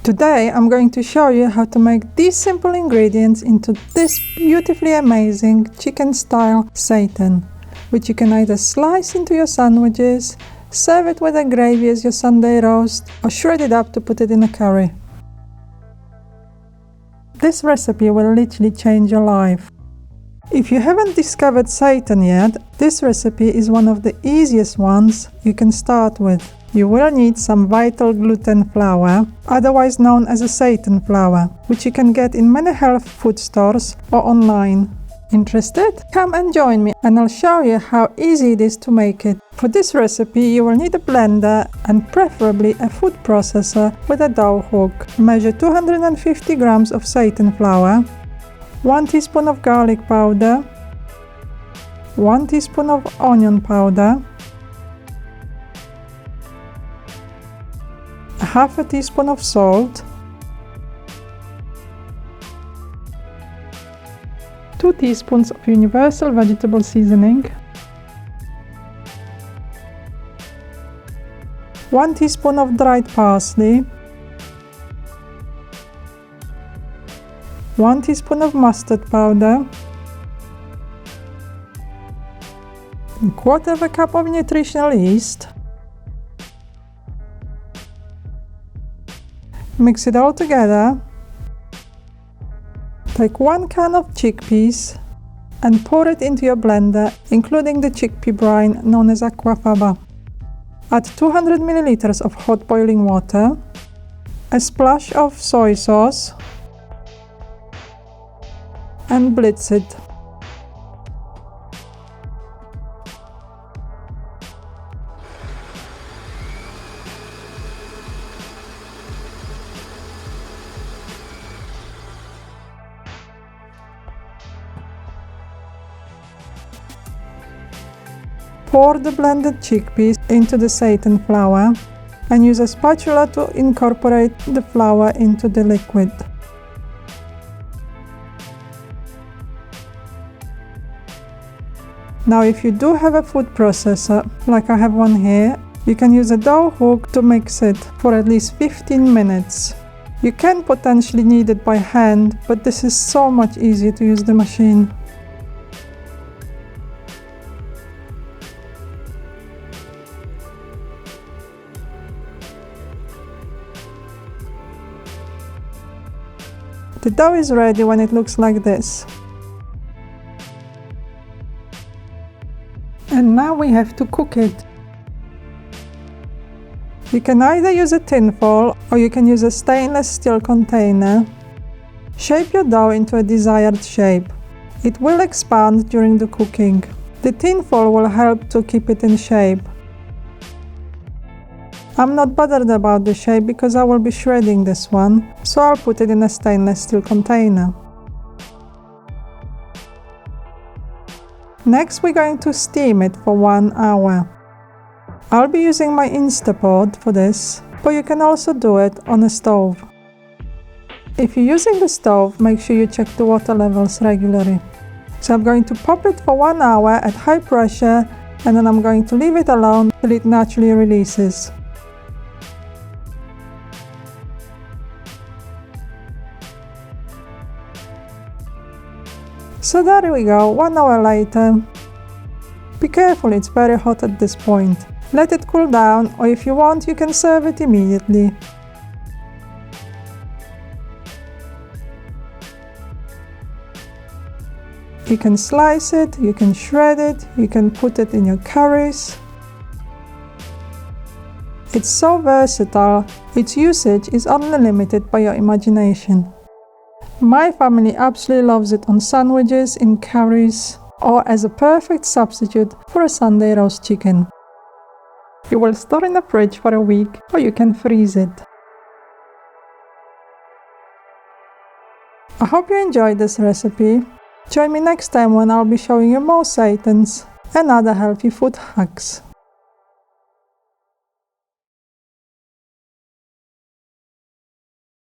Today I'm going to show you how to make these simple ingredients into this beautifully amazing chicken style seitan, which you can either slice into your sandwiches, serve it with a gravy as your Sunday roast, or shred it up to put it in a curry. This recipe will literally change your life. If you haven't discovered seitan yet, this recipe is one of the easiest ones you can start with. You will need some vital gluten flour, otherwise known as a seitan flour, which you can get in many health food stores or online. Interested? Come and join me and I'll show you how easy it is to make it. For this recipe you will need a blender and preferably a food processor with a dough hook. Measure 250 grams of seitan flour, 1 teaspoon of garlic powder, 1 teaspoon of onion powder, half a teaspoon of salt, 2 teaspoons of universal vegetable seasoning, 1 teaspoon of dried parsley, 1 teaspoon of mustard powder, a quarter of a cup of nutritional yeast. Mix it all together. Take 1 can of chickpeas and pour it into your blender, including the chickpea brine known as aquafaba. Add 200 milliliters of hot boiling water, a splash of soy sauce, and blitz it. Pour the blended chickpeas into the seitan flour and use a spatula to incorporate the flour into the liquid. Now if you do have a food processor, like I have one here, you can use a dough hook to mix it for at least 15 minutes. You can potentially knead it by hand, but this is so much easier to use the machine. The dough is ready when it looks like this. And now we have to cook it. You can either use a tin foil or you can use a stainless steel container. Shape your dough into a desired shape. It will expand during the cooking. The tin foil will help to keep it in shape. I'm not bothered about the shape because I will be shredding this one, so I'll put it in a stainless steel container. Next we're going to steam it for 1 hour. I'll be using my Instapot for this, but you can also do it on a stove. If you're using the stove, make sure you check the water levels regularly. So I'm going to pop it for 1 hour at high pressure and then I'm going to leave it alone till it naturally releases. So there we go, 1 hour later. Be careful, it's very hot at this point. Let it cool down, or if you want, you can serve it immediately. You can slice it, you can shred it, you can put it in your curries. It's so versatile, its usage is unlimited by your imagination. My family absolutely loves it on sandwiches, in curries, or as a perfect substitute for a Sunday roast chicken. You will store in the fridge for a week, or you can freeze it. I hope you enjoyed this recipe. Join me next time when I'll be showing you more seitans and other healthy food hacks.